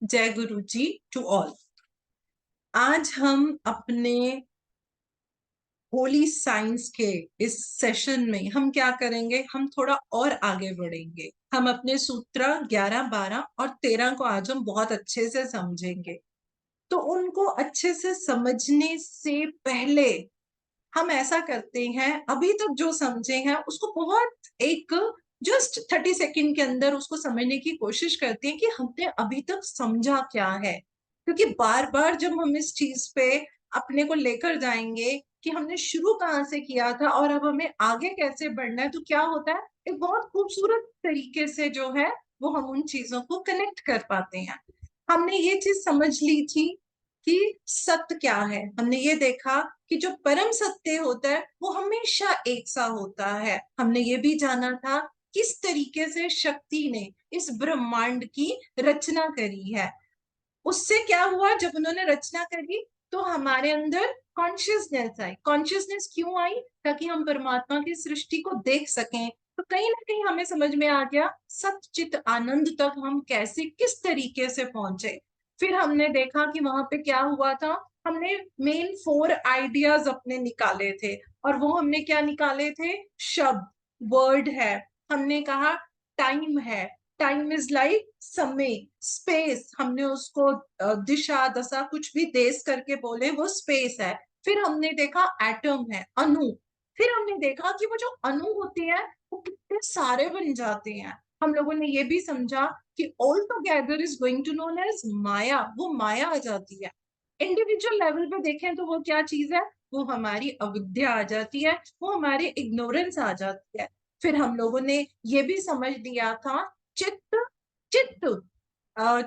जय गुरु जी to all. आज हम अपने होली साइंस के इस सेशन में हम क्या करेंगे, हम थोड़ा और आगे बढ़ेंगे। हम अपने सूत्र 11, 12 और 13 को आज हम बहुत अच्छे से समझेंगे। तो उनको अच्छे से समझने से पहले हम ऐसा करते हैं, अभी तक जो समझे हैं उसको बहुत एक जस्ट 30 सेकेंड के अंदर उसको समझने की कोशिश करते हैं कि हमने अभी तक समझा क्या है। क्योंकि बार बार जब हम इस चीज पे अपने को लेकर जाएंगे कि हमने शुरू कहाँ से किया था और अब हमें आगे कैसे बढ़ना है, तो क्या होता है, एक बहुत खूबसूरत तरीके से जो है वो हम उन चीजों को कनेक्ट कर पाते हैं। हमने ये चीज समझ ली थी कि सत्य क्या है। हमने ये देखा कि जो परम सत्य होता है वो हमेशा एक सा होता है। हमने ये भी जाना था किस तरीके से शक्ति ने इस ब्रह्मांड की रचना करी है। उससे क्या हुआ, जब उन्होंने रचना करी तो हमारे अंदर कॉन्शियसनेस आई। कॉन्शियसनेस क्यों आई? ताकि हम परमात्मा की सृष्टि को देख सकें। तो कहीं ना कहीं हमें समझ में आ गया सच्चित आनंद तक हम कैसे किस तरीके से पहुंचे। फिर हमने देखा कि वहां पे क्या हुआ था। हमने मेन 4 आइडियाज अपने निकाले थे, और वो हमने क्या निकाले थे? शब्द, वर्ड है। हमने कहा टाइम है, टाइम इज लाइक समय, स्पेस हमने उसको दिशा दशा कुछ भी देश करके बोले, वो स्पेस है। फिर हमने देखा एटम है, अणु। फिर हमने देखा कि वो जो अणु होते हैं वो कितने सारे बन जाते हैं। हम लोगों ने ये भी समझा कि all together is going to known as maya. वो माया आ जाती है। इंडिविजुअल लेवल पे देखें तो वो क्या चीज है? वो हमारी अविद्या आ जाती है, वो हमारी इग्नोरेंस आ जाती है। फिर हम लोगों ने ये भी समझ लिया था चित्त, चित्त,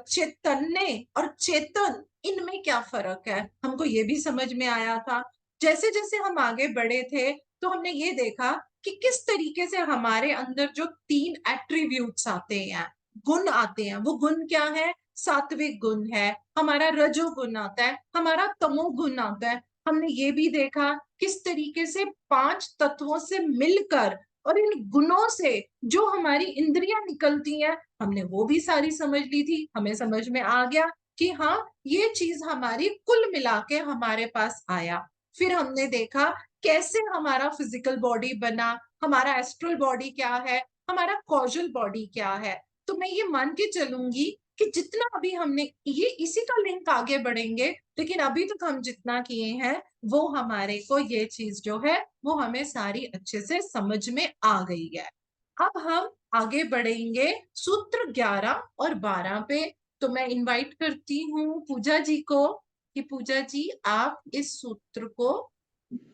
चैतन्य और चेतन, इनमें क्या फर्क है, हमको ये भी समझ में आया था। जैसे जैसे हम आगे बढ़े थे तो हमने ये देखा कि किस तरीके से हमारे अंदर जो 3 एट्रीब्यूट्स आते हैं, गुण आते हैं, वो गुण क्या है? सात्विक गुण है, हमारा रजोगुण आता है, हमारा तमोगुण आता है। हमने ये भी देखा किस तरीके से 5 तत्वों से मिलकर और इन गुणों से जो हमारी इंद्रियां निकलती हैं, हमने वो भी सारी समझ ली थी। हमें समझ में आ गया कि हाँ, ये चीज हमारी कुल मिला के हमारे पास आया। फिर हमने देखा कैसे हमारा फिजिकल बॉडी बना, हमारा एस्ट्रल बॉडी क्या है, हमारा कॉजल बॉडी क्या है। तो मैं ये मान के चलूंगी कि जितना अभी हमने ये, इसी का लिंक आगे बढ़ेंगे, लेकिन अभी तक हम जितना किए हैं वो हमारे को ये चीज जो है वो हमें सारी अच्छे से समझ में आ गई है। अब हम आगे बढ़ेंगे सूत्र 11 और 12 पे। तो मैं इनवाइट करती हूँ पूजा जी को कि पूजा जी आप इस सूत्र को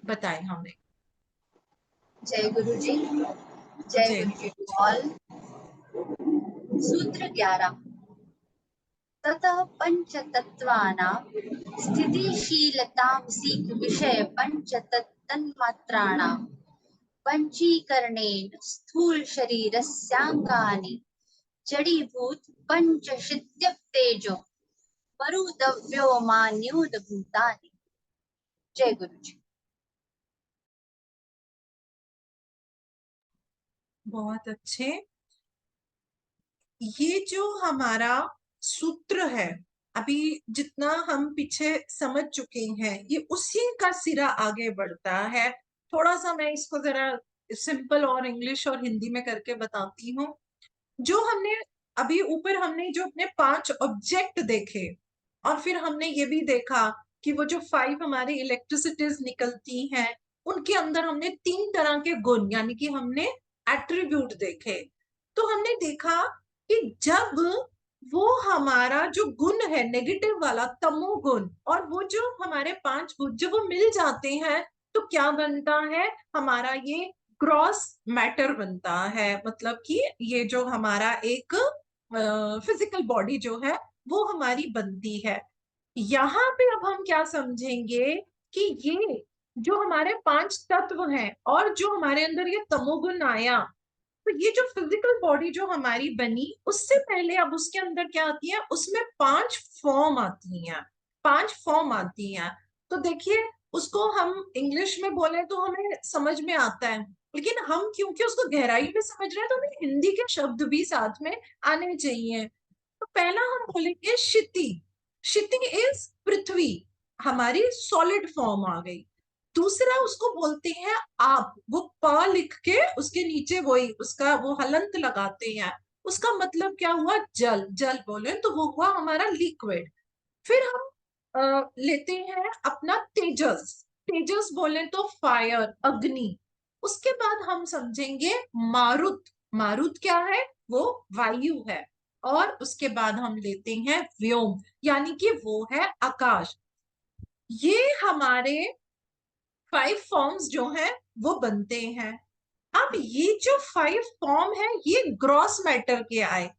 बताएं हमें। जय गुरु जी। जय जय गुरु जी गुरु टू जी। ऑल। सूत्र 11। ततः पंचतत्त्वानां स्थितिशीलतांसीक विषय पंचतन्मात्राणां पंचीकरणेन स्थूल शरीरस्याङ्गानि जडीभूत पंचशीत्यप्तेजो मरुद्व्योमान्योदभूतानि। जय गुरु जी। बहुत अच्छे। ये जो हमारा सूत्र है, अभी जितना हम पीछे समझ चुके हैं, ये उसी का सिरा आगे बढ़ता है। थोड़ा सा मैं इसको जरा सिंपल और इंग्लिश और हिंदी में करके बताती हूँ। जो हमने अभी ऊपर हमने जो अपने 5 ऑब्जेक्ट देखे, और फिर हमने ये भी देखा कि वो जो 5 हमारी इलेक्ट्रिसिटीज निकलती हैं, उनके अंदर हमने 3 तरह के गुण यानी कि हमने एट्रीब्यूट देखे। तो हमने देखा कि जब वो हमारा जो गुण है नेगेटिव वाला तमोगुण, और वो जो हमारे 5 गुण जब वो मिल जाते हैं, तो क्या बनता है? हमारा ये ग्रॉस मैटर बनता है। मतलब कि ये जो हमारा एक फिजिकल बॉडी जो है वो हमारी बनती है। यहाँ पे अब हम क्या समझेंगे कि ये जो हमारे 5 तत्व हैं और जो हमारे अंदर ये तमोगुण आया, तो ये जो फिजिकल बॉडी जो हमारी बनी, उससे पहले अब उसके अंदर क्या आती है? उसमें 5 फॉर्म आती हैं। 5 फॉर्म आती हैं। तो देखिए, उसको हम इंग्लिश में बोले तो हमें समझ में आता है, लेकिन हम क्योंकि उसको गहराई में समझ रहे हैं तो हमें हिंदी के शब्द भी साथ में आने चाहिए। तो पहला हम बोलेंगे क्षिति। क्षिति इज पृथ्वी, हमारी सॉलिड फॉर्म आ गई। दूसरा उसको बोलते हैं आप, वो प लिख के उसके नीचे वही उसका वो हलंत लगाते हैं, उसका मतलब क्या हुआ, जल। जल बोले तो वो हुआ हमारा लिक्विड। फिर हम लेते हैं अपना तेजस। तेजस बोले तो फायर, अग्नि। उसके बाद हम समझेंगे मारुत। मारुत क्या है, वो वायु है। और उसके बाद हम लेते हैं व्योम, यानी कि वो है आकाश। ये हमारे 5 फॉर्म्स जो हैं वो बनते हैं। अब ये जो 5 फॉर्म है ये ग्रॉस मैटर के आए।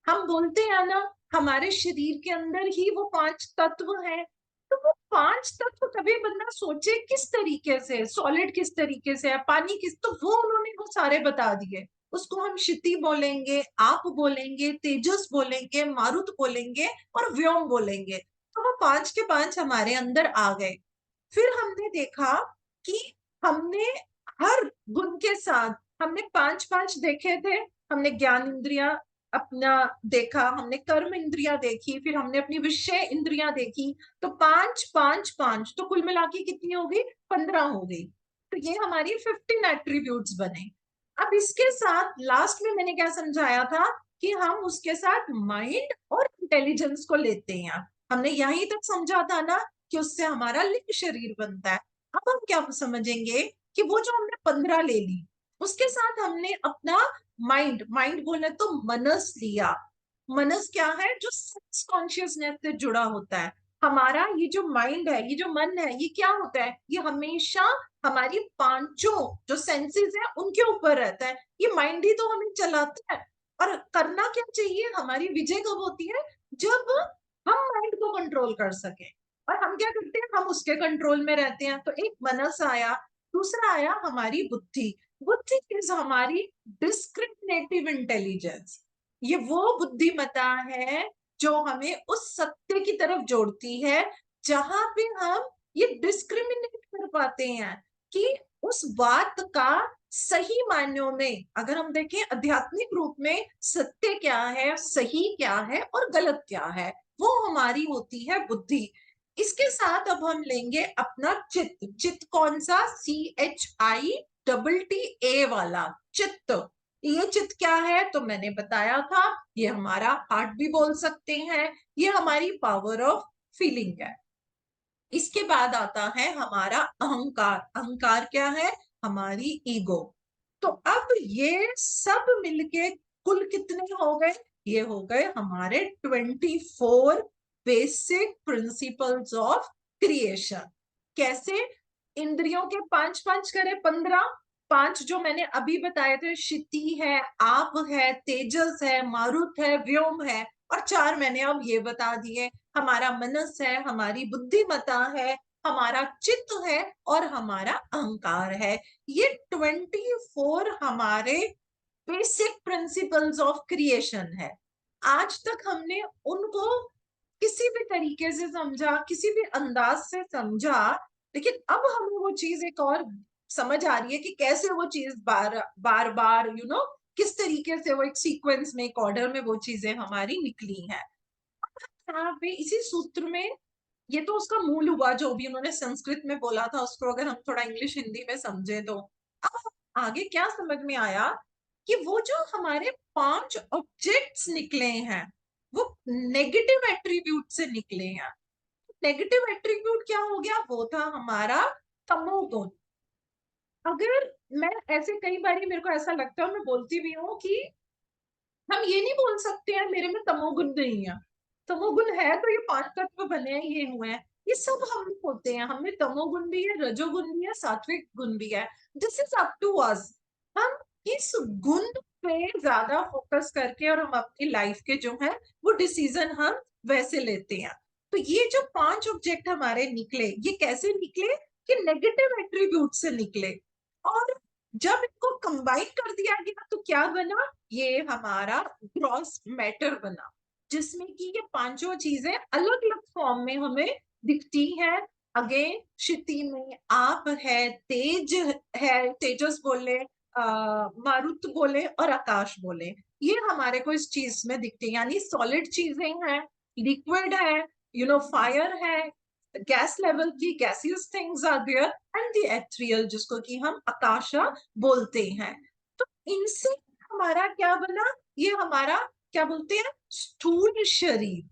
हम बोलते हैं ना हमारे शरीर के अंदर ही वो 5 तत्व हैं। तो वो 5 तत्व कभी बंदा सोचे किस तरीके से, सॉलिड किस तरीके से है, पानी किस, तो वो उन्होंने वो सारे बता दिए। उसको हम क्षिति बोलेंगे, आप बोलेंगे, तेजस बोलेंगे, मारुत बोलेंगे और व्योम बोलेंगे। तो वो 5 के 5 हमारे अंदर आ गए। फिर हमने देखा कि हमने हर गुण के साथ, हमने 5 5 देखे थे। हमने ज्ञान इंद्रिया अपना देखा, हमने कर्म इंद्रिया देखी, फिर हमने अपनी विषय इंद्रिया देखी। तो 5 5 5 तो कुल मिला के कितनी हो गई, 15 हो गई। तो ये हमारी 15 एट्रीब्यूट्स बने। अब इसके साथ लास्ट में मैंने क्या समझाया था कि हम उसके साथ माइंड और इंटेलिजेंस को लेते हैं। हमने यहीं तक समझा था ना कि उससे हमारा लिंग शरीर बनता है। अब हम क्या समझेंगे कि वो जो हमने 15 ले ली, उसके साथ हमने अपना माइंड, माइंड बोले तो मनस लिया। मनस क्या है, जो सेंस कॉन्शियसनेस से जुड़ा होता है। हमारा ये जो माइंड है, ये जो मन है, ये क्या होता है, ये हमेशा हमारी पांचों जो सेंसेस है उनके ऊपर रहता है। ये माइंड ही तो हमें चलाता है। और करना क्या चाहिए, हमारी विजय कब होती है, जब हम माइंड को कंट्रोल कर सके। और हम क्या करते हैं, हम उसके कंट्रोल में रहते हैं। तो एक मनस आया, दूसरा आया हमारी बुद्धि। बुद्धि इज हमारी डिस्क्रिमिनेटिव इंटेलिजेंस। ये वो बुद्धिमत्ता है जो हमें उस सत्य की तरफ जोड़ती है जहां पे हम ये डिस्क्रिमिनेट कर पाते हैं कि उस बात का सही मायनों में, अगर हम देखें आध्यात्मिक रूप में, सत्य क्या है, सही क्या है और गलत क्या है, वो हमारी होती है बुद्धि। इसके साथ अब हम लेंगे अपना चित्त। चित्त कौन सा, CHITT वाला चित्त। ये चित्त क्या है, तो मैंने बताया था, ये हमारा हार्ट भी बोल सकते हैं, ये हमारी पावर ऑफ फीलिंग है। इसके बाद आता है हमारा अहंकार। अहंकार क्या है, हमारी ईगो। तो अब ये सब मिलके कुल कितने हो गए, ये हो गए हमारे 24 बेसिक प्रिंसिपल्स ऑफ क्रिएशन। कैसे, इंद्रियों के 5 5 करे 15, 5 जो मैंने अभी बताए थे, क्षिति है, आप है, तेजस है, मारुत है, व्योम है, और 4 मैंने अब ये बता दिए, हमारा मनस है, हमारी बुद्धिमत्ता है, हमारा चित्त है और हमारा अहंकार है। ये 24 हमारे बेसिक प्रिंसिपल्स ऑफ क्रिएशन है। आज तक हमने उनको किसी भी तरीके से समझा, किसी भी अंदाज से समझा, लेकिन अब हमें वो चीज एक और समझ आ रही है कि कैसे वो चीज बार बार बार किस तरीके से वो एक सीक्वेंस में, एक ऑर्डर में वो चीजें हमारी निकली हैं। यहाँ पे इसी सूत्र में, ये तो उसका मूल हुआ जो भी उन्होंने संस्कृत में बोला था, उसको अगर हम थोड़ा इंग्लिश हिंदी में समझे तो अब आगे क्या समझ में आया कि वो जो हमारे 5 ऑब्जेक्ट्स निकले हैं वो नेगेटिव एट्रीब्यूट से निकले हैं। नेगेटिव एट्रीब्यूट क्या हो गया, वो था हमारा तमोगुण। अगर मैं ऐसे कई बार मेरे को ऐसा लगता है, मैं बोलती भी हूँ कि हम ये नहीं बोल सकते हैं मेरे में तमोगुण नहीं है। तमोगुण है तो ये 5 तत्व बने हैं, ये हुए हैं, ये सब हम होते हैं। हमें तमोगुण भी है, रजोगुण भी है, सात्विक गुण भी है। This is up to us. हम इस गुण पे ज्यादा फोकस करके और हम अपनी लाइफ के जो है वो डिसीजन हम वैसे लेते हैं। तो ये जो 5 ऑब्जेक्ट हमारे निकले, ये कैसे निकले कि नेगेटिव एट्रीब्यूट से निकले। और जब इनको कंबाइन कर दिया गया तो क्या बना, ये हमारा ग्रॉस मैटर बना, जिसमें कि ये पांचों चीजें अलग अलग फॉर्म में हमें दिखती हैं। अगेन क्षिति में आप है, तेज है, तेजस बोले, मारुत बोले और आकाश बोले, ये हमारे को इस चीज में दिखते हैं, यानी सॉलिड चीजें हैं, लिक्विड है, फायर है, गैस लेवल की gaseous things are there, and the ethereal जिसको कि हम आकाशा बोलते हैं। तो इनसे हमारा क्या बना, ये हमारा क्या बोलते हैं, स्थूल शरीर,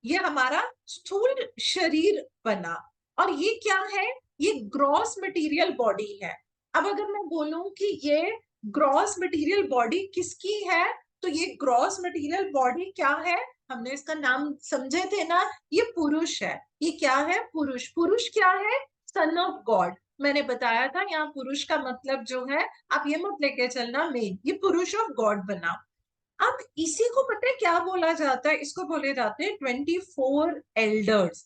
ये हमारा स्थूल शरीर बना। और ये क्या है, ये ग्रॉस मटेरियल बॉडी है। अब अगर मैं बोलूं कि ये ग्रॉस मटेरियल बॉडी किसकी है, तो ये ग्रॉस मटेरियल बॉडी क्या है, हमने इसका नाम समझे थे ना, ये पुरुष है। ये क्या है, पुरुष। पुरुष क्या है, सन ऑफ गॉड। मैंने बताया था यहाँ पुरुष का मतलब जो है, आप ये मत लेके चलना मेन, ये पुरुष ऑफ गॉड बना। अब इसी को पता है क्या बोला जाता है, इसको बोले जाते हैं 24 एल्डर्स।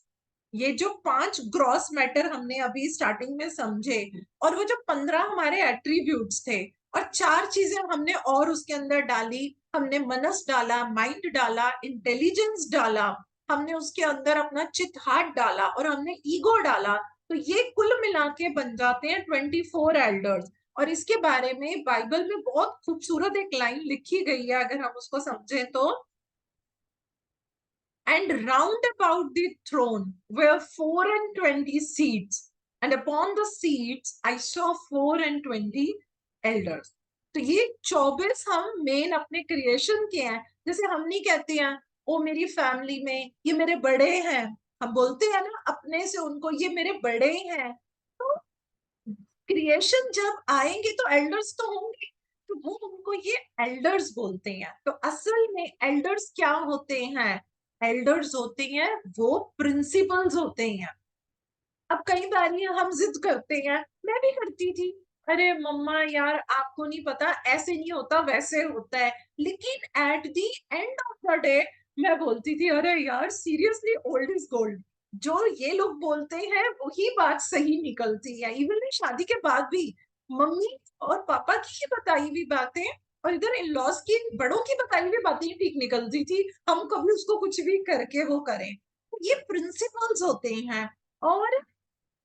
ये जो 5 ग्रॉस मैटर हमने अभी स्टार्टिंग में समझे, और वो जो 15 हमारे एट्रीब्यूट्स थे, और 4 चीजें हमने और उसके अंदर डाली, हमने मनस डाला, माइंड डाला, इंटेलिजेंस डाला, हमने उसके अंदर अपना चित हार्ट डाला, और हमने ईगो डाला। तो ये कुल मिला के बन जाते हैं 24 एल्डर्स। और इसके बारे में बाइबल में बहुत खूबसूरत एक लाइन लिखी गई है, अगर हम उसको समझें तो, and round about the throne were 24 seats, and upon the seats I saw 24 elders। तो ये 24 हम मेन अपने क्रिएशन के हैं। जैसे हम नहीं कहते हैं ओ मेरी फैमिली में ये मेरे बड़े हैं, हम बोलते हैं ना अपने से उनको, ये मेरे बड़े हैं। तो क्रिएशन जब आएंगे तो एल्डर्स तो होंगे, तो वो उनको ये एल्डर्स बोलते हैं। तो असल में एल्डर्स क्या होते हैं, एल्डर्स होते हैं वो प्रिंसिपल्स होते हैं। अब कई बार हम जिद करते हैं, मैं भी करती थी, अरे मम्मा यार आपको नहीं पता, ऐसे नहीं होता वैसे होता है, लेकिन at the end of the day मैं बोलती थी अरे यार सीरियसली ओल्ड इज गोल्ड। जो ये लोग बोलते हैं वही बात सही निकलती है। इवन शादी के बाद भी मम्मी और पापा की बताई हुई बातें और इधर इन लॉज की बड़ों की बताई हुई बातें ठीक निकलती थी, हम कभी उसको कुछ भी करके वो करें। ये प्रिंसिपल्स होते हैं। और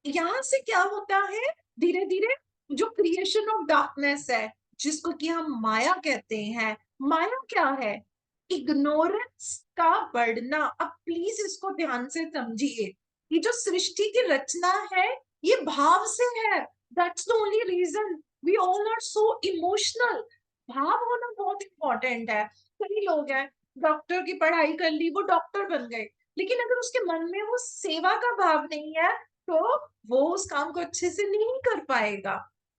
यहाँ से क्या होता है, धीरे धीरे जो क्रिएशन ऑफ डार्कनेस है, जिसको कि हम माया कहते हैं, माया क्या है, इग्नोरेंस का बढ़ना। अब प्लीज इसको ध्यान से समझिए, ये जो सृष्टि की रचना है ये भाव से है। That's the only reason we all are so emotional. भाव होना बहुत इंपॉर्टेंट है। कई लोग हैं डॉक्टर की पढ़ाई कर ली, वो डॉक्टर बन गए, लेकिन अगर उसके मन में वो सेवा का भाव नहीं है तो वो उस काम को अच्छे से नहीं कर पाएगा,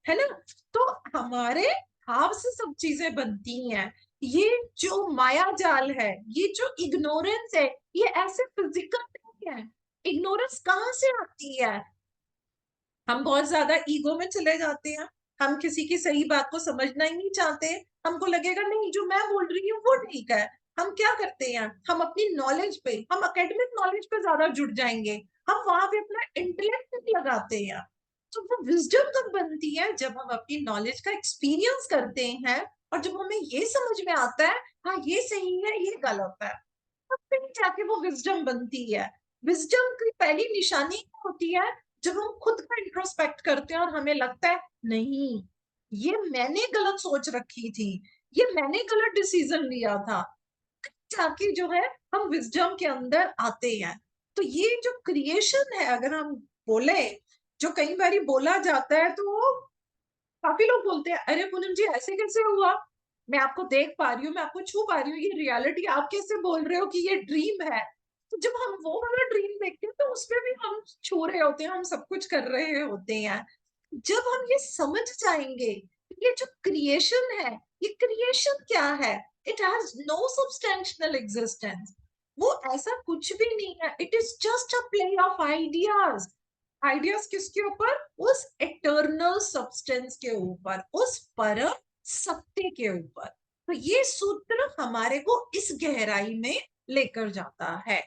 है ना। तो हमारे भाव से सब चीजें बनती हैं। ये जो माया जाल है, ये जो इग्नोरेंस है, ये ऐसे फिजिकल नहीं है। इग्नोरेंस कहाँ से आती है, हम बहुत ज्यादा ईगो में चले जाते हैं, हम किसी की सही बात को समझना ही नहीं चाहते, हमको लगेगा नहीं जो मैं बोल रही हूँ वो ठीक है। हम क्या करते हैं, हम अपनी नॉलेज पे, हम एकेडमिक नॉलेज पे ज्यादा जुड़ जाएंगे, हम वहां पे अपना इंटेलेक्ट लगाते हैं। तो वो विजडम कब बनती है, जब हम अपनी नॉलेज का एक्सपीरियंस करते हैं, और जब हमें ये समझ में आता है हाँ ये सही है ये गलत है, तब फिर जाके वो विजडम बनती है। विजडम की पहली निशानी क्या होती है, जब हम खुद का इंट्रोस्पेक्ट करते हैं और हमें लगता है नहीं ये मैंने गलत सोच रखी थी, ये मैंने गलत डिसीजन लिया था, जाके जो है हम विजडम के अंदर आते हैं। तो ये जो क्रिएशन है, अगर हम बोले, जो कई बार बोला जाता है, तो काफी लोग बोलते हैं अरे पूनम जी ऐसे कैसे हुआ, मैं आपको देख पा रही हूँ, मैं आपको छू पा रही हूँ, ये रियलिटी आप कैसे बोल रहे हो कि ये ड्रीम है। तो जब हम वो वाला ड्रीम देखते हैं तो उसमें भी हम छू रहे होते हैं, हम सब कुछ कर रहे होते हैं। जब हम ये समझ जाएंगे, ये जो क्रिएशन है, ये क्रिएशन क्या है, it has no substantial existence. वो ऐसा कुछ भी नहीं है, it is just a play of ideas. Ideas किसके ऊपर, उस इटर्नल सब्सटेंस के ऊपर, उस परम सत्य के ऊपर। तो ये सूत्र हमारे को इस गहराई में लेकर जाता है।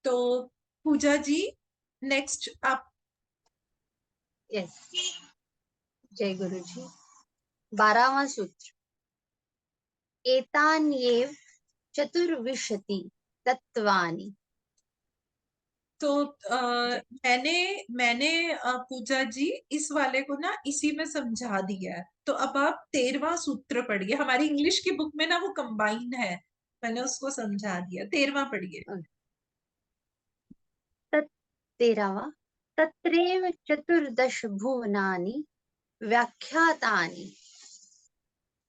तो पूजा जी नेक्स्ट आप। यस, जय गुरु जी। 12वां सूत्र, एतान्येव चतुर्विंशति तत्वानि तो मैंने मैंने पूजा जी इस वाले को ना इसी में समझा दिया है। तो अब आप 13वां सूत्र पढ़िए, हमारी इंग्लिश की बुक में ना वो कंबाइन है, मैंने उसको समझा दिया। 13वां पढ़िए। तत् 13वां तत्रैव चतुर्दश भुवनानि व्याख्यातानि।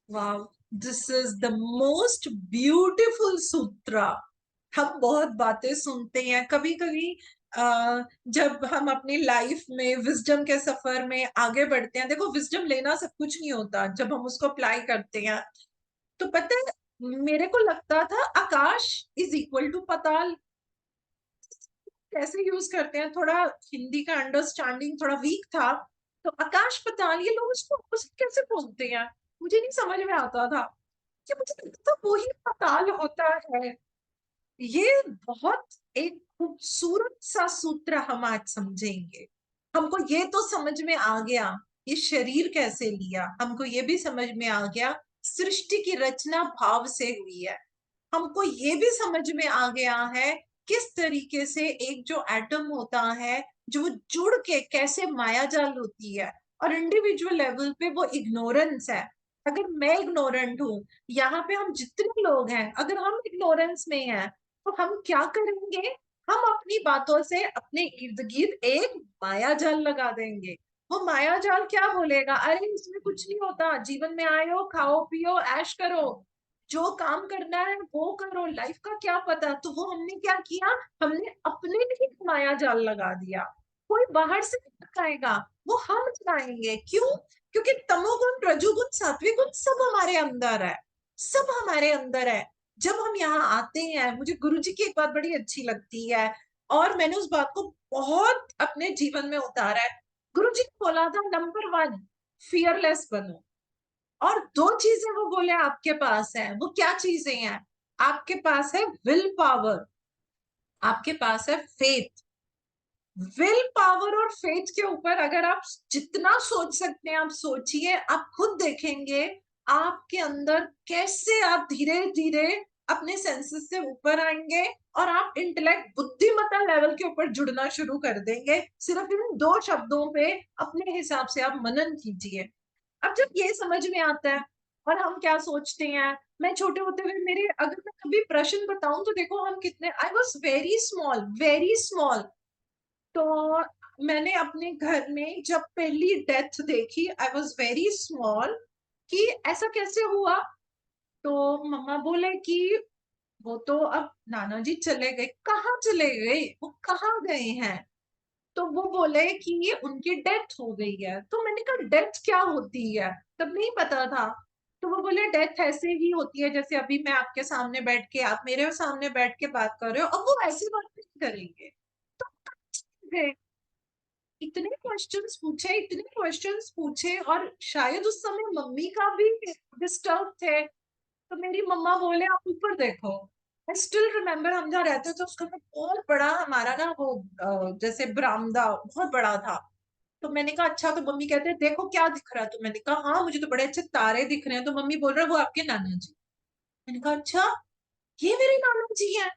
वाह, this is the most beautiful सूत्र। हम बहुत बातें सुनते हैं कभी कभी, जब हम अपनी लाइफ में विजडम के सफर में आगे बढ़ते हैं। देखो, विजडम लेना सब कुछ नहीं होता, जब हम उसको अप्लाई करते हैं तो पता है, मेरे को लगता था आकाश इज इक्वल टू पताल। कैसे यूज करते हैं, थोड़ा हिंदी का अंडरस्टैंडिंग थोड़ा वीक था, तो आकाश पताल ये लोग उसको opposite कैसे बोलते हैं, मुझे नहीं समझ में आता था। कि मुझे लगता था वही पताल होता है। ये बहुत एक खूबसूरत सा सूत्र हम आज समझेंगे। हमको ये तो समझ में आ गया ये शरीर कैसे लिया, हमको ये भी समझ में आ गया सृष्टि की रचना भाव से हुई है। हमको ये भी समझ में आ गया है किस तरीके से एक जो एटम होता है, जो जुड़ के कैसे मायाजाल होती है। और इंडिविजुअल लेवल पे वो इग्नोरेंस है। अगर मैं इग्नोरेंट हूं, यहाँ पे हम जितने लोग हैं अगर हम इग्नोरेंस में हैं, तो हम क्या करेंगे? हम अपनी बातों से अपने इर्द गिर्द एक मायाजाल लगा देंगे। वो मायाजाल क्या बोलेगा? अरे इसमें कुछ नहीं होता, जीवन में आए हो, खाओ पियो ऐश करो, जो काम करना है वो करो, लाइफ का क्या पता। तो वो हमने क्या किया, हमने अपने लिए माया जाल लगा दिया। कोई बाहर से नहीं लगाएगा, वो हम लगाएंगे। क्यों? क्योंकि तमोगुण रजोगुण सात्विक गुण सब हमारे अंदर है, सब हमारे अंदर है। जब हम यहाँ आते हैं, मुझे गुरुजी की एक बात बड़ी अच्छी लगती है और मैंने उस बात को बहुत अपने जीवन में उतारा है। गुरुजी ने बोला था, नंबर 1 फियरलेस बनो। और दो चीजें वो बोले आपके पास है, वो क्या चीजें हैं? आपके पास है विल पावर, आपके पास है फेथ। विल पावर और फेथ के ऊपर अगर आप जितना सोच सकते हैं आप सोचिए, आप खुद देखेंगे आपके अंदर कैसे आप धीरे धीरे अपने सेंसेस से ऊपर आएंगे और आप इंटेलेक्ट बुद्धिमत्ता लेवल के ऊपर जुड़ना शुरू कर देंगे। सिर्फ इन दो शब्दों पे अपने हिसाब से आप मनन कीजिए। अब जब ये समझ में आता है और हम क्या सोचते हैं, मैं छोटे होते हुए मेरे अगर मैं कभी प्रश्न बताऊं तो देखो हम कितने, I was very small, very small. तो मैंने अपने घर में जब पहली डेथ देखी, आई वॉज वेरी स्मॉल, कि ऐसा कैसे हुआ। तो मम्मा बोले कि वो तो अब नाना जी चले गए। कहाँ चले गए, वो कहाँ गए हैं? तो वो बोले कि ये उनकी डेथ हो गई है। तो मैंने कहा डेथ क्या होती है, तब नहीं पता था। तो वो बोले डेथ ऐसे ही होती है जैसे अभी मैं आपके सामने बैठ के, आप मेरे सामने बैठ के बात कर रहे हो, अब वो ऐसी बात नहीं करेंगे। तो गए, इतने क्वेश्चंस पूछे, इतने क्वेश्चंस पूछे, और शायद उस समय मम्मी का भी डिस्टर्ब थे। तो मेरी मम्मा बोले आप ऊपर देखो। आई स्टिल रिमेम्बर, हम जहाँ रहते थे उसका ना बहुत बड़ा हमारा ना वो जैसे बरामदा बहुत बड़ा था। तो मैंने कहा अच्छा, तो मम्मी कहते हैं देखो क्या दिख रहा है। तो मैंने कहा हाँ मुझे तो बड़े अच्छे तारे दिख रहे हैं। तो मम्मी बोल रहे वो आपके नाना जी। मैंने कहा अच्छा, ये मेरे नाना जी हैं।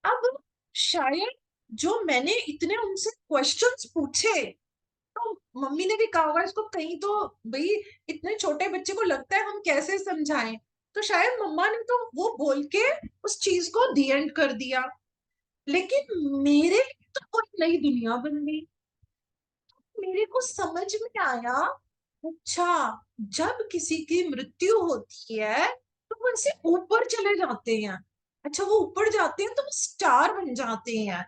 अब शायद जो मैंने इतने उनसे क्वेश्चंस पूछे, तो मम्मी ने भी कहा होगा इसको कहीं तो, भाई इतने छोटे बच्चे को लगता है हम कैसे समझाएं। तो शायद मम्मा ने तो वो बोल के उस चीज को दी एंड कर दिया। लेकिन मेरे लिए तो कोई नई दुनिया बन गई। मेरे को समझ में आया, अच्छा, जब किसी की मृत्यु होती है तो वो ऐसे ऊपर चले जाते हैं। अच्छा, वो ऊपर जाते हैं तो वो स्टार बन जाते हैं।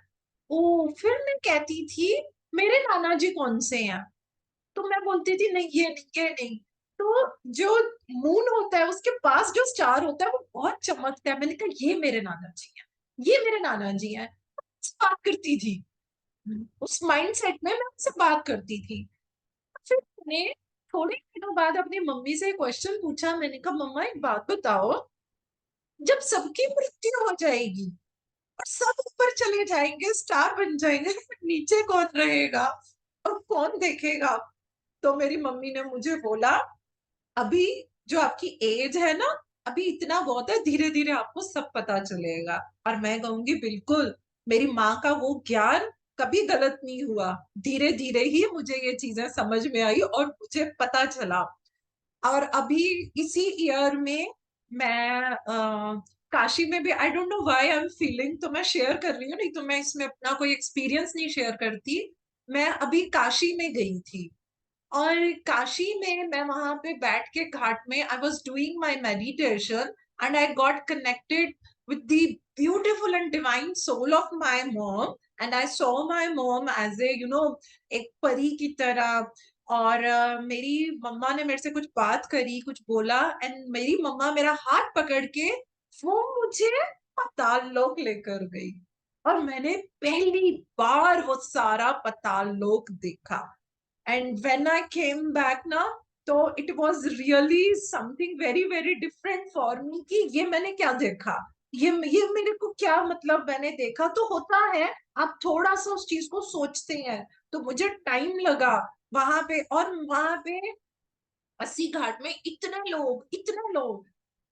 ओ, फिर मैं कहती थी मेरे नाना जी कौन से हैं? तो मैं बोलती थी नहीं ये नहीं, ये नहीं। तो जो मून होता है उसके पास जो स्टार होता है वो बहुत चमकता है। मैंने कहा ये मेरे नाना जी हैं, ये मेरे नाना जी हैं। बात करती थी, उस माइंडसेट में मैं उनसे बात करती थी। फिर मैंने थोड़े दिनों बाद अपनी मम्मी से क्वेश्चन पूछा। मैंने कहा मम्मा एक बात बताओ, जब सबकी मृत्यु हो जाएगी और सब ऊपर चले जाएंगे, स्टार बन जाएंगे, फिर नीचे कौन रहेगा और कौन देखेगा? तो मेरी मम्मी ने मुझे बोला अभी जो आपकी एज है ना, अभी इतना बहुत है, धीरे धीरे आपको सब पता चलेगा। और मैं कहूंगी बिल्कुल, मेरी माँ का वो ज्ञान कभी गलत नहीं हुआ, धीरे धीरे ही मुझे ये चीजें समझ में आई और मुझे पता चला। और अभी इसी ईयर में मैं काशी में भी, I don't know why I am feeling, तो मैं शेयर कर रही हूँ, नहीं तो मैं इसमें अपना कोई एक्सपीरियंस नहीं शेयर करती। मैं अभी काशी में गई थी, और काशी में मैं वहां पे बैठ के घाट में I was doing my meditation, and I got connected with the beautiful and divine soul of my mom, and I saw my mom as a एक परी की तरह। और मेरी मम्मा ने मेरे से कुछ बात करी, कुछ बोला, एंड मेरी मम्मा मेरा हाथ पकड़ के वो मुझे पाताल लोक लेकर गई, और मैंने पहली बार वो सारा पाताल लोक देखा। And when I came back ना, तो it was really something very very different for me कि ये मैंने क्या देखा, ये मेरे को क्या, मतलब मैंने देखा तो होता है, आप थोड़ा सा उस चीज को सोचते हैं। तो मुझे टाइम लगा वहां पे, और वहां पे अस्सी घाट में इतने लोग।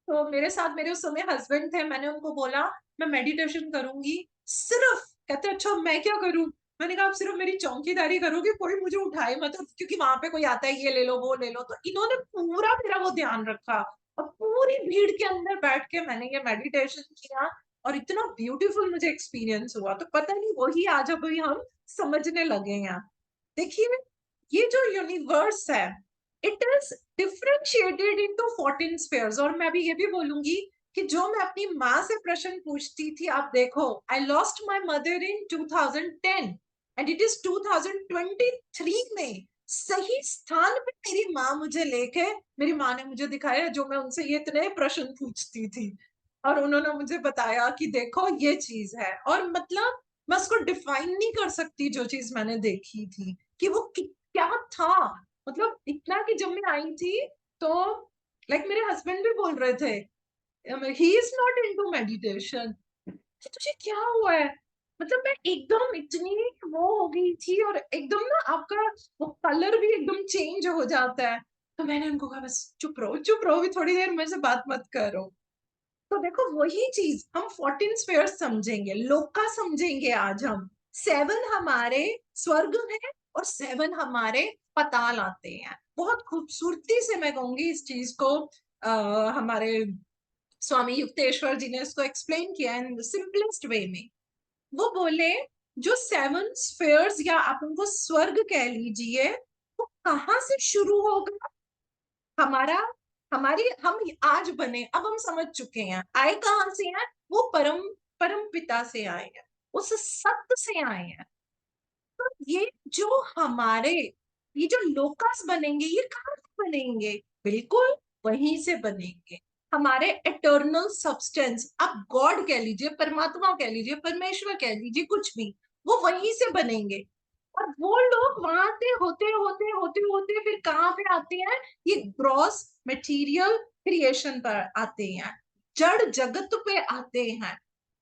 तो मेरे साथ मेरे उस समय हस्बैंड थे, मैंने उनको बोला मैं मेडिटेशन करूंगी सिर्फ। कहते अच्छा मैं क्या करूं? मैंने कहा आप सिर्फ मेरी चौकीदारी करोगे, कोई मुझे उठाए मत, क्योंकि वहां पे कोई आता है ये ले लो वो ले लो। तो इन्होंने पूरा मेरा वो ध्यान रखा, और पूरी भीड़ के अंदर बैठ के मैंने ये मेडिटेशन किया, और इतना ब्यूटीफुल मुझे एक्सपीरियंस हुआ। तो पता नहीं वही आज अभी हम समझने लगे हैं। देखिए, ये जो यूनिवर्स है, it is differentiated into 14 spheres. और मैं भी ये भी बोलूंगी कि जो मैं अपनी माँ से प्रश्न पूछती थी, आप देखो, I lost my mother in 2010, and it is 2023 में सही स्थान पे मेरी माँ मुझे लेके, मेरी माँ ने मुझे दिखाया जो मैं उनसे ये इतने प्रश्न पूछती थी, और उन्होंने मुझे बताया कि देखो ये चीज है। और मतलब मैं उसको डिफाइन नहीं कर सकती, जो चीज मैंने देखी थी कि वो क्या था। मतलब इतना कि जब मैं आई थी, तो लाइक मेरे हस्बैंड भी बोल रहे थे he is not into meditation, तुझे क्या हुआ है? मतलब मैं एकदम इतनी वो हो गई थी, और एकदम ना आपका वो कलर भी एकदम चेंज हो जाता है। तो मैंने उनको कहा बस चुप रहो भी थोड़ी देर, मेरे से बात मत करो। तो देखो वही चीज हम 14 स्फीयर्स समझेंगे, लोका समझेंगे आज हम। 7 हमारे स्वर्ग है, और 7 हमारे पताल आते हैं। बहुत खूबसूरती से मैं कहूंगी इस चीज को, हमारे स्वामी युक्तेश्वर जी ने इसको एक्सप्लेन किया इन द सिंपलेस्ट वे में। वो बोले जो 7 स्फीयर्स, या आप उनको स्वर्ग कह लीजिए, वो कहाँ से शुरू होगा? हमारा हमारी हम आज बने, अब हम समझ चुके हैं आए कहाँ से हैं। वो परम परम पिता से आए हैं, उस सत्य से आए हैं। तो ये जो हमारे ये जो लोकस बनेंगे, ये कहाँ से बनेंगे? बिल्कुल वहीं से बनेंगे। हमारे एटर्नल सब्सटेंस, आप गॉड कह लीजिए, परमात्मा कह लीजिए, परमेश्वर कह लीजिए, कुछ भी, वो वहीं से बनेंगे। और वो लोग वहां से होते होते फिर कहाँ पे आते हैं? ये ग्रॉस मटेरियल क्रिएशन पर आते हैं, जड़ जगत पे आते हैं।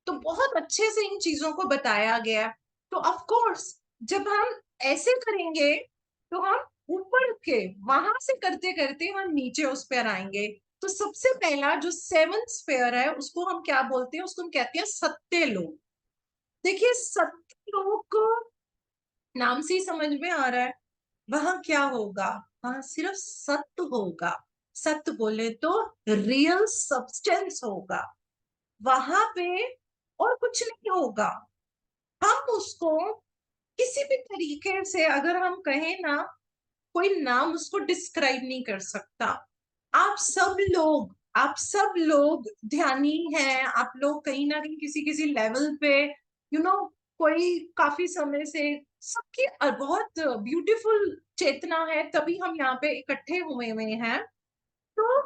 तो बहुत अच्छे से इन चीजों को बताया गया है। तो ऑफ कोर्स जब हम ऐसे करेंगे, तो हम ऊपर के वहां से करते करते हम नीचे उस पर आएंगे। तो सबसे पहला जो 7th स्फीयर है, उसको हम क्या बोलते हैं? उसको हम कहते हैं सत्य लोक। देखिए सत्य लोक नाम से ही समझ में आ रहा है, वहां क्या होगा? वहां सिर्फ सत्य होगा। सत्य बोले तो रियल सब्सटेंस होगा वहां पे, और कुछ नहीं होगा। हम उसको किसी भी तरीके से अगर हम कहें ना, कोई नाम उसको डिस्क्राइब नहीं कर सकता। आप सब लोग ध्यानी हैं, आप लोग कहीं ना कहीं किसी किसी लेवल पे, कोई काफी समय से, सबकी बहुत ब्यूटीफुल चेतना है, तभी हम यहाँ पे इकट्ठे हुए हैं। तो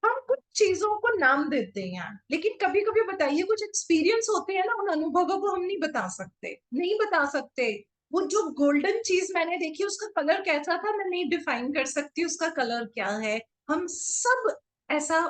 हम कुछ चीजों को नाम देते हैं, लेकिन कभी कभी बताइए कुछ एक्सपीरियंस होते हैं ना, उन अनुभवों को हम नहीं बता सकते। वो जो गोल्डन चीज मैंने देखी उसका कलर कैसा था, मैं नहीं डिफाइन कर सकती उसका कलर क्या है। हम सब ऐसा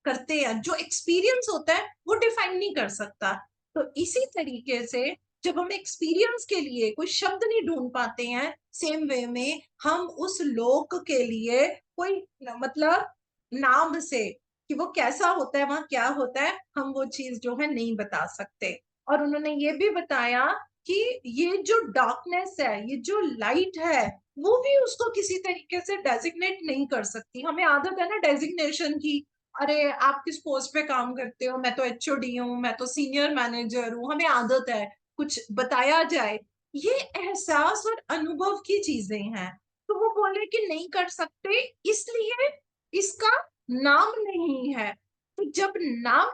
करते हैं, जो एक्सपीरियंस होता है वो डिफाइन नहीं कर सकता। तो इसी तरीके से जब हम एक्सपीरियंस के लिए कोई शब्द नहीं ढूंढ पाते हैं, सेम वे में हम उस लोक के लिए कोई मतलब नाम से, कि वो कैसा होता है, वहां क्या होता है, हम वो चीज जो है नहीं बता सकते। और उन्होंने ये भी बताया कि ये जो डार्कनेस है, ये जो लाइट है, वो भी उसको किसी तरीके से डेजिग्नेट नहीं कर सकती। हमें आदत है ना डेजिग्नेशन की, अरे आप किस पोस्ट पे काम करते हो, मैं तो एचओडी हूँ, मैं तो सीनियर मैनेजर हूँ, हमें आदत है कुछ बताया जाए। ये एहसास और अनुभव की चीजें हैं। तो वो बोले कि नहीं कर सकते, इसलिए इसका नाम नहीं है। तो जब नाम,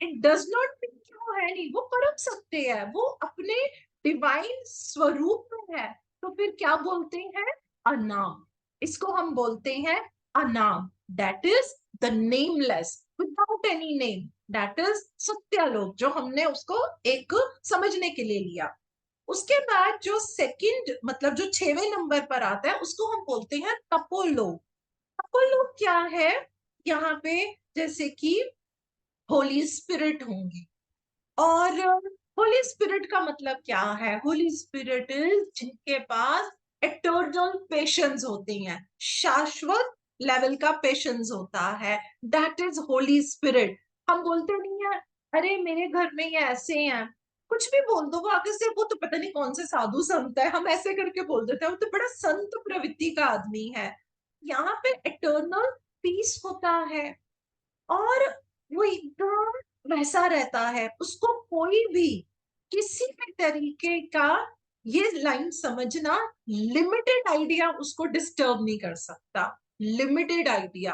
इट डज नॉट मीन कि वो है नहीं, वो परख सकते हैं, वो अपने डिवाइन स्वरूप में है। तो फिर क्या बोलते हैं? अनाम। इसको हम बोलते हैं अनाम, that is the nameless, without any name, that is Satyaloka, जो हमने उसको एक समझने के लिए लिया। उसके बाद जो सेकंड, मतलब जो 6वें नंबर पर आता है, उसको हम बोलते हैं तपोलोक। तपोलोक क्या है? यहाँ पे जैसे कि होली स्पिरिट होंगी। और होली स्पिरिट का मतलब क्या है? होली स्पिरिट इज जिनके पास इटर्नल पेशेंस होती हैं, शाश्वत लेवल का पेशेंस होता है, दैट इज होली स्पिरिट। हम बोलते नहीं है, अरे मेरे घर में ये ऐसे हैं, कुछ भी बोल दो, वो आगे से वो तो पता नहीं कौन से साधु संत है, हम ऐसे करके बोल देते हैं, वो तो बड़ा संत प्रवृत्ति का आदमी है। यहाँ पे इटर्नल पीस होता है, और वो एकदम वैसा रहता है, उसको कोई भी किसी भी तरीके का, ये लाइन समझना, लिमिटेड आइडिया उसको डिस्टर्ब नहीं कर सकता। लिमिटेड आइडिया,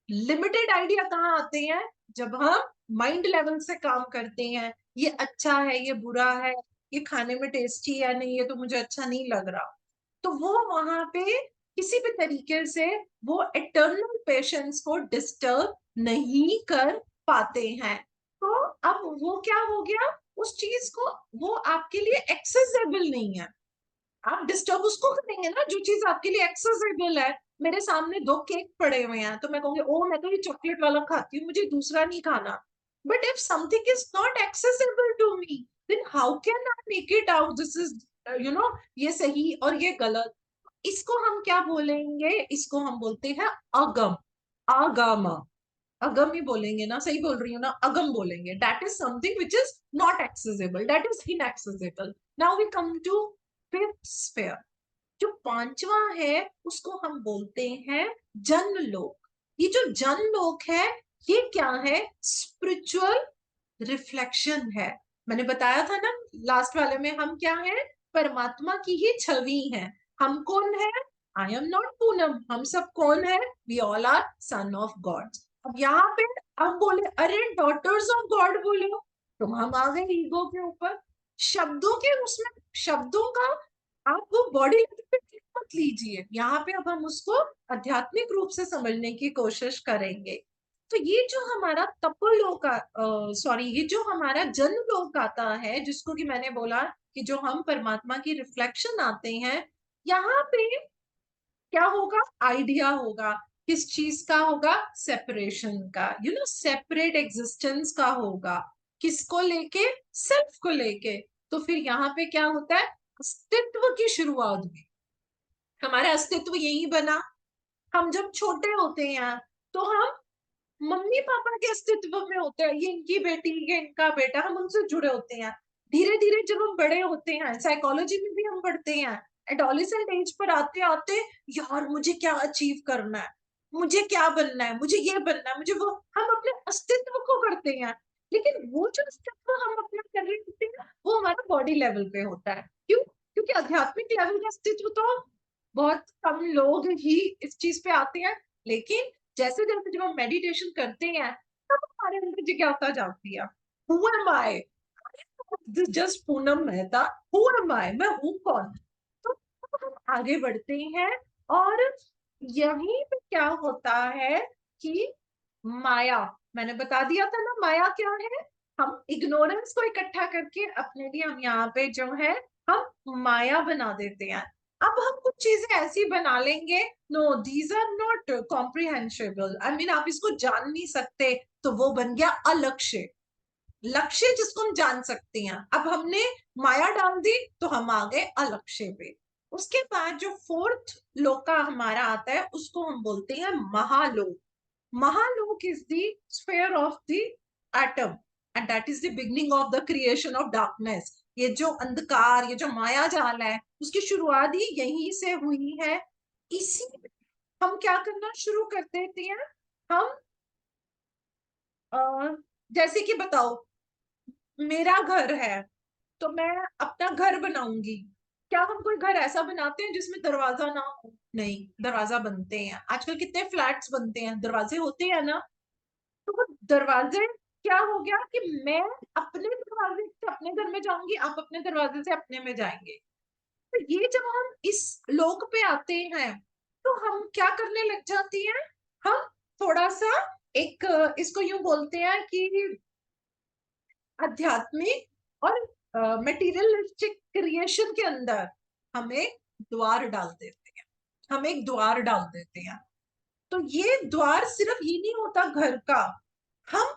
लिमिटेड आइडिया कहाँ आते हैं? जब हम माइंड लेवल से काम करते हैं, ये अच्छा है, ये बुरा है, ये खाने में टेस्टी है नहीं, ये तो मुझे अच्छा नहीं लग रहा। तो वो वहां पे किसी भी तरीके से वो इटर्नल पेशेंस को डिस्टर्ब नहीं कर पाते हैं। तो अब वो क्या हो गया, उस चीज को, वो आपके लिए एक्सेसिबल नहीं है। आप डिस्टर्ब उसको करेंगे ना जो चीज आपके लिए एक्सेसिबल है। मेरे सामने 2 केक पड़े हुए हैं, तो मैं कहूंगी ओ मैं तो ये चॉकलेट वाला खाती हूँ, मुझे दूसरा नहीं खाना। But if something is not accessible to me, then how can I make it out this is, ये सही और ये गलत। इसको हम क्या बोलेंगे? इसको हम बोलते हैं अगम, आगम। अगम ही बोलेंगे ना, सही बोल रही हूँ ना? अगम बोलेंगे, that is something which is not accessible, that is inaccessible. Now we come to fifth sphere. जो पांचवा है उसको हम बोलते हैं जन लोक। ये जो जन लोक है, ये क्या है? स्पिरिचुअल रिफ्लेक्शन है। मैंने बताया था ना लास्ट वाले में, हम क्या है? परमात्मा की ही छवि है। हम कौन है? आई एम नॉट पूनम, हम सब कौन है? We all are son of God. अब यहाँ पे हम बोले अरे डॉटर्स ऑफ गॉड बोले हो, तो हम आ गए ईगो के ऊपर। शब्दों के उसमें, शब्दों का आप वो बॉडी पे मत लीजिए, यहाँ पे अब हम उसको आध्यात्मिक रूप से समझने की कोशिश करेंगे। तो ये जो हमारा तपोलोक, सॉरी, ये जो हमारा जनलोक आता है, जिसको कि मैंने बोला कि जो हम परमात्मा की रिफ्लेक्शन आते हैं, यहाँ पे क्या होगा? आइडिया होगा। किस चीज का होगा? सेपरेशन का, सेपरेट एग्जिस्टेंस का होगा। किसको लेके? सेल्फ को लेके। तो फिर यहाँ पे क्या होता है? अस्तित्व की शुरुआत हुई। हमारा अस्तित्व यही बना। हम जब छोटे होते हैं तो हम मम्मी पापा के अस्तित्व में होते हैं, ये इनकी बेटी, ये इनका बेटा, हम उनसे जुड़े होते हैं। धीरे धीरे जब हम बड़े होते हैं, साइकोलॉजी में भी हम बढ़ते हैं, एडोलेसेंट एज पर आते आते, यार मुझे क्या अचीव करना है, मुझे क्या बनना है, मुझे ये बनना है, मुझे वो, हम अपने अस्तित्व को करते हैं। लेकिन वो जो अस्तित्व हम अपना कर रहे होते हैं, वो हमारा बॉडी लेवल पे होता है। क्यों? क्योंकि आध्यात्मिक लेवल का अस्तित्व तो बहुत कम लोग ही इस चीज पे आते हैं। लेकिन जैसे जैसे जब हम मेडिटेशन करते हैं, तब हमारे अंदर जिज्ञासा जागती है, who am I, just Poonam Mehta, who am I, मैं हूं कौन? तो हम आगे बढ़ते हैं, और यहीं पे क्या होता है कि माया, मैंने बता दिया था ना माया क्या है। हम इग्नोरेंस को इकट्ठा करके अपने लिए हम यहाँ पे जो है, हम माया बना देते हैं। अब हम कुछ चीजें ऐसी बना लेंगे, no these are not comprehensible, I mean आप इसको जान नहीं सकते, तो वो बन गया अलक्ष्य। लक्ष्य जिसको हम जान सकते हैं, अब हमने माया डाल दी तो हम आ गए अलक्ष्य पे। उसके बाद जो फोर्थ लोका हमारा आता है, उसको हम बोलते हैं Mahaloka. Mahaloka is the sphere of the atom. And that is the beginning of the creation of darkness. ये जो अंधकार, ये जो माया जाल है, उसकी शुरुआत ही यहीं से हुई है। इसी हम क्या करना शुरू कर देते हैं, हम जैसे कि बताओ, मेरा घर है तो मैं अपना घर बनाऊंगी। क्या हम कोई घर ऐसा बनाते हैं जिसमें दरवाजा ना हो? नहीं, दरवाजा बनते हैं। आजकल कितने फ्लैट्स बनते हैं, दरवाजे होते हैं ना। तो वो दरवाजे, क्या हो गया कि मैं अपने दरवाजे से अपने घर में जाऊंगी, आप अपने दरवाजे से अपने में जाएंगे। तो ये जब हम इस लोक पे आते हैं तो हम क्या करने लग जाती हैं, हम थोड़ा सा एक इसको यूं बोलते हैं कि आध्यात्मिक और मटेरियलिस्टिक क्रिएशन के अंदर हम एक द्वार डाल देते हैं, हम एक द्वार डाल देते हैं। तो ये द्वार सिर्फ ये नहीं होता घर का, हम,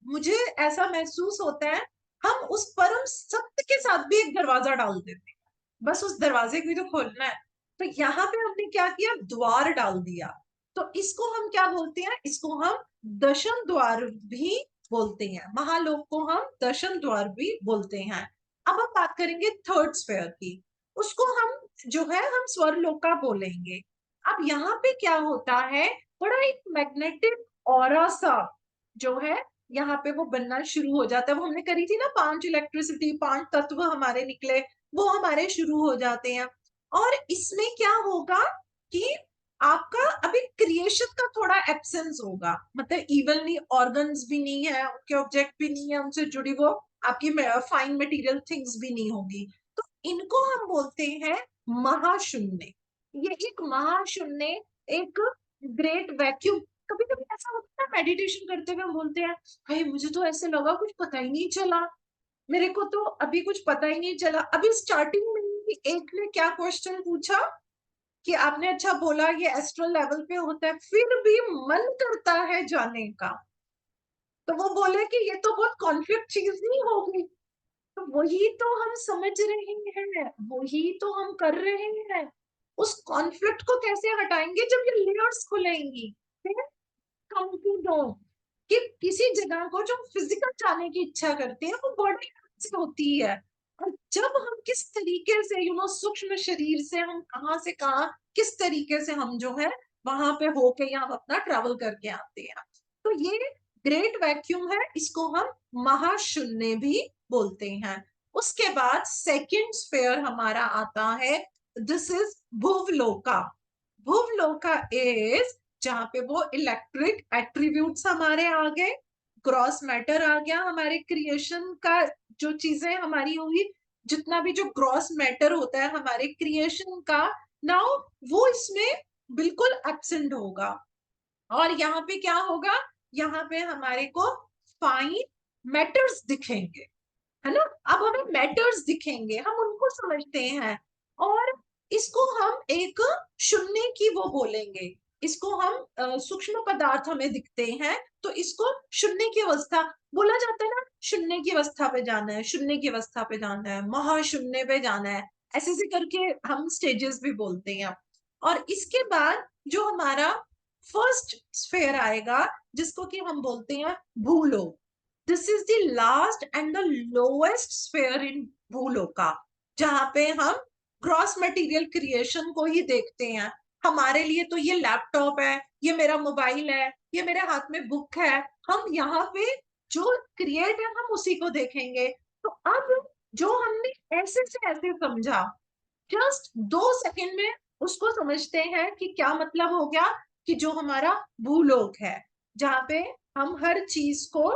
मुझे ऐसा महसूस होता है, हम उस परम सत्य के साथ भी एक दरवाजा डाल देते हैं। बस उस दरवाजे को भी तो खोलना है। तो यहाँ पे हमने क्या किया, द्वार डाल दिया। तो इसको हम क्या बोलते हैं, इसको हम दशम द्वार भी बोलते हैं। महालोक को हम दशम द्वार भी बोलते हैं। अब हम बात करेंगे थर्ड स्फेयर की। उसको हम जो है हम स्वर्लोका बोलेंगे। अब यहाँ पे क्या होता है, बड़ा एक मैग्नेटिक ऑरा सा जो है यहाँ पे वो बनना शुरू हो जाता है। वो हमने करी थी ना, 5 इलेक्ट्रिसिटी, 5 तत्व हमारे निकले, वो हमारे शुरू हो जाते हैं। और इसमें क्या होगा कि आपका अभी क्रिएशन का थोड़ा एब्सेंस होगा, मतलब इवनली ऑर्गन्स भी नहीं है, उनके ऑब्जेक्ट भी नहीं है, उनसे जुड़ी वो आपकी फाइन मटेरियल थिंग्स भी नहीं होगी। तो इनको हम बोलते हैं महाशून्य। ये एक महाशून्य, एक ग्रेट वैक्यूम। कभी कभी ऐसा होता है मेडिटेशन करते हुए हम बोलते हैं, भाई मुझे तो ऐसे लगा कुछ पता ही नहीं चला, मेरे को तो अभी कुछ पता ही नहीं चला। अभी स्टार्टिंग में ही एक ने क्या क्वेश्चन पूछा कि आपने अच्छा बोला ये एस्ट्रल लेवल पे होता है, फिर भी मन करता है जाने का। तो वो बोले कि ये तो बहुत कॉन्फ्लिक्ट चीज नहीं होगी। तो वही तो हम समझ रहे हैं, वही तो हम कर रहे हैं। उस कॉन्फ्लिक्ट को कैसे हटाएंगे, जब ये लेयर्स खुलेंगी। फिर कम टू नो कि किसी जगह को जो फिजिकल जाने की इच्छा करते हैं वो बॉडी से होती है। और जब हम किस तरीके से सूक्ष्म शरीर से हम कहाँ से कहाँ, किस तरीके से हम जो है वहां पे होके या हम अपना ट्रैवल करके आते हैं। तो ये ग्रेट वैक्यूम है, इसको हम महाशून्य भी बोलते हैं। उसके बाद सेकंड स्फेयर हमारा आता है, दिस इज भुवलोका। भुवलोका इज जहां पे वो इलेक्ट्रिक एट्रीब्यूट्स हमारे आ गए, ग्रॉस मैटर आ गया, हमारे क्रिएशन का जो चीजें हमारी हुई, जितना भी जो ग्रॉस मैटर होता है हमारे क्रिएशन का, नाउ वो इसमें बिल्कुल एब्सेंट होगा। और यहाँ पे क्या होगा, यहाँ पे हमारे को फाइन मैटर्स दिखेंगे, है ना। अब हमें मैटर्स दिखेंगे, हम उनको समझते हैं। और इसको हम एक शून्य की वो बोलेंगे, इसको हम सूक्ष्म पदार्थ हमें दिखते हैं, तो इसको शून्य की अवस्था बोला जाता है ना। शून्य की अवस्था पे जाना है, शून्य की अवस्था पे जाना है, महाशून्य पे जाना है, ऐसे ऐसे करके हम स्टेजेस भी बोलते हैं। और इसके बाद जो हमारा फर्स्ट स्फेयर आएगा, जिसको कि हम बोलते हैं Bhuloka. This is the last and the lowest sphere in Bhuloka, जहां पे हम ग्रॉस मटेरियल क्रिएशन को ही देखते हैं। हमारे लिए तो ये लैपटॉप है, ये मेरा मोबाइल है, ये मेरे हाथ में बुक है, हम यहाँ पे जो क्रिएट है हम उसी को देखेंगे। तो अब जो हमने ऐसे से ऐसे समझा, जस्ट 2 सेकंड में उसको समझते हैं कि क्या मतलब हो गया, कि जो हमारा भूलोक है, जहां पे हम हर चीज को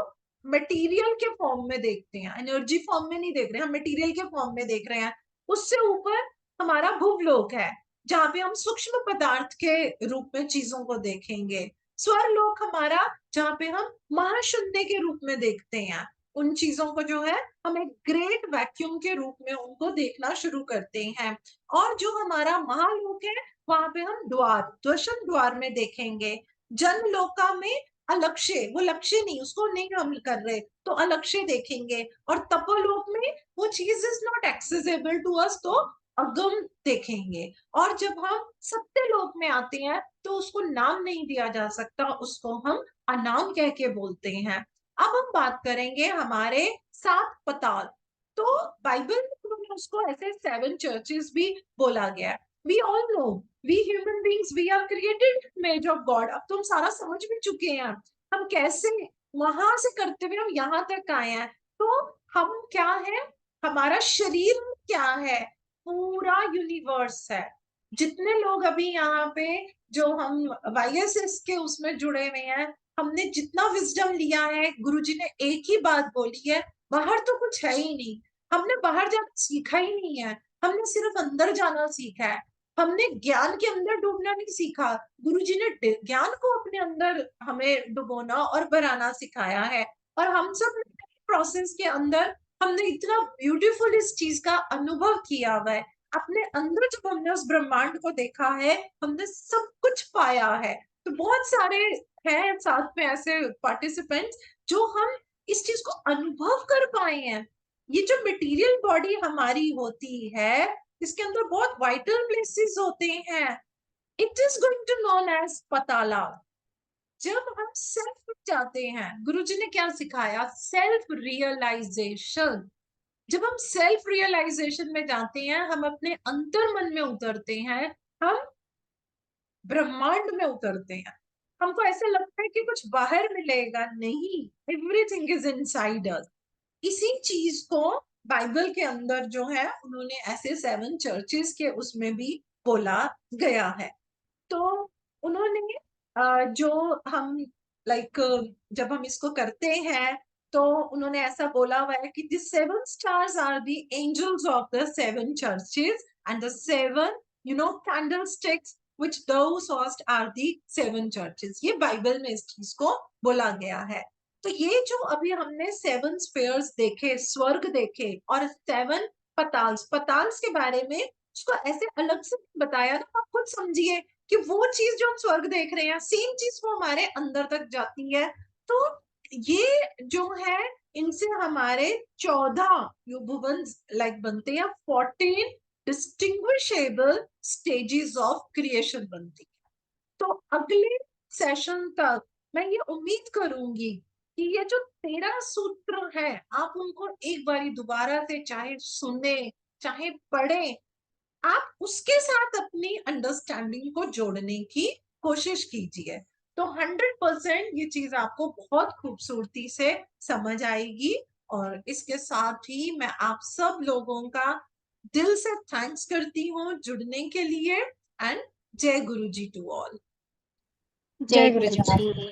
मटेरियल के फॉर्म में देखते हैं, एनर्जी फॉर्म में नहीं देख रहे हैं, हम मटेरियल के फॉर्म में देख रहे हैं। उससे ऊपर हमारा भूलोक है, जहां पे हम सूक्ष्म पदार्थ के रूप में चीजों को देखेंगे। स्वर्लोक हमारा, जहां पे हम महाशून्य के रूप में देखते हैं उन चीजों को, जो है हम एक ग्रेट वैक्यूम के रूप में उनको देखना शुरू करते हैं। और जो हमारा महालोक है, वहां पे हम द्वार, दशम द्वार में देखेंगे। जनलोका में अलक्ष्य, वो लक्ष्य नहीं, उसको नहीं हम कर रहे, तो अलक्ष्य देखेंगे। और तपोलोक में वो चीज is not accessible to us, तो अगम देखेंगे। और जब हम सत्यलोक में आते हैं तो उसको नाम नहीं दिया जा सकता, उसको हम अनाम कह के बोलते हैं। अब हम बात करेंगे हमारे 7 पताल। तो बाइबल में उसको ऐसे 7 चर्चेस भी बोला गया है। We all know, we human beings, we are created image of God. अब तो हम सारा समझ भी चुके हैं हम कैसे वहां से करते हुए हम यहाँ तक आए हैं। तो हम क्या है, हमारा शरीर क्या है, पूरा यूनिवर्स है। जितने लोग अभी यहाँ पे जो हम वाईएसएस के उसमें जुड़े हुए हैं, हमने जितना विजडम लिया है, गुरुजी ने एक ही बात बोली है, बाहर तो कुछ है ही नहीं। हमने बाहर जाना सीखा ही नहीं है, हमने सिर्फ अंदर जाना सीखा है। हमने ज्ञान के अंदर डूबना नहीं सीखा, गुरुजी ने ज्ञान को अपने अंदर हमें डुबोना और बनाना सिखाया है। और हम सब प्रोसेस के अंदर हमने इतना ब्यूटीफुल इस चीज का अनुभव किया हुआ है। अपने अंदर जब हमने उस ब्रह्मांड को देखा है, हमने सब कुछ पाया है। तो बहुत सारे हैं साथ में ऐसे पार्टिसिपेंट्स जो हम इस चीज को अनुभव कर पाए हैं। ये जो मटेरियल बॉडी हमारी होती है, इसके अंदर बहुत वाइटल प्लेसेस होते हैं। It is going to known as Patala. जब हम सेल्फ में जाते हैं, गुरुजी ने क्या सिखाया, सेल्फ रियलाइजेशन। जब हम सेल्फ रियलाइजेशन में जाते हैं, हम अपने अंतर मन में उतरते हैं, हम ब्रह्मांड में उतरते हैं। हमको ऐसा लगता है कि कुछ बाहर मिलेगा, नहीं, एवरीथिंग इज इनसाइड अस। इसी चीज को बाइबल के अंदर जो है उन्होंने ऐसे 7 चर्चेस के उसमें भी बोला गया है। तो उन्होंने जो हम लाइक जब हम इसको करते हैं, तो उन्होंने ऐसा बोला हुआ है कि the 7 stars are the angels of the 7 churches and the 7 candlesticks which those host are the 7 churches। ये बाइबल में इस चीज को बोला गया है। तो ये जो अभी हमने 7 स्फीयर्स देखे, स्वर्ग देखे, और 7 पताल्स, पताल्स के बारे में उसको ऐसे अलग से बताया, तो आप खुद समझिए कि वो चीज जो हम स्वर्ग देख रहे हैं, सेम चीज वो हमारे अंदर तक जाती है। तो ये जो है, इनसे हमारे 14 भुवन लाइक बनते हैं, 14 डिस्टिंग्विशेबल स्टेजेस ऑफ क्रिएशन बनती है। तो अगले सेशन तक मैं ये उम्मीद करूंगी कि ये जो 13 सूत्र है, आप उनको एक बारी दोबारा से चाहे सुने चाहे पढ़े, आप उसके साथ अपनी अंडरस्टैंडिंग को जोड़ने की कोशिश कीजिए। तो 100% ये चीज आपको बहुत खूबसूरती से समझ आएगी। और इसके साथ ही मैं आप सब लोगों का दिल से थैंक्स करती हूँ जुड़ने के लिए। एंड जय गुरु जी टू ऑल। जय गुरु जी।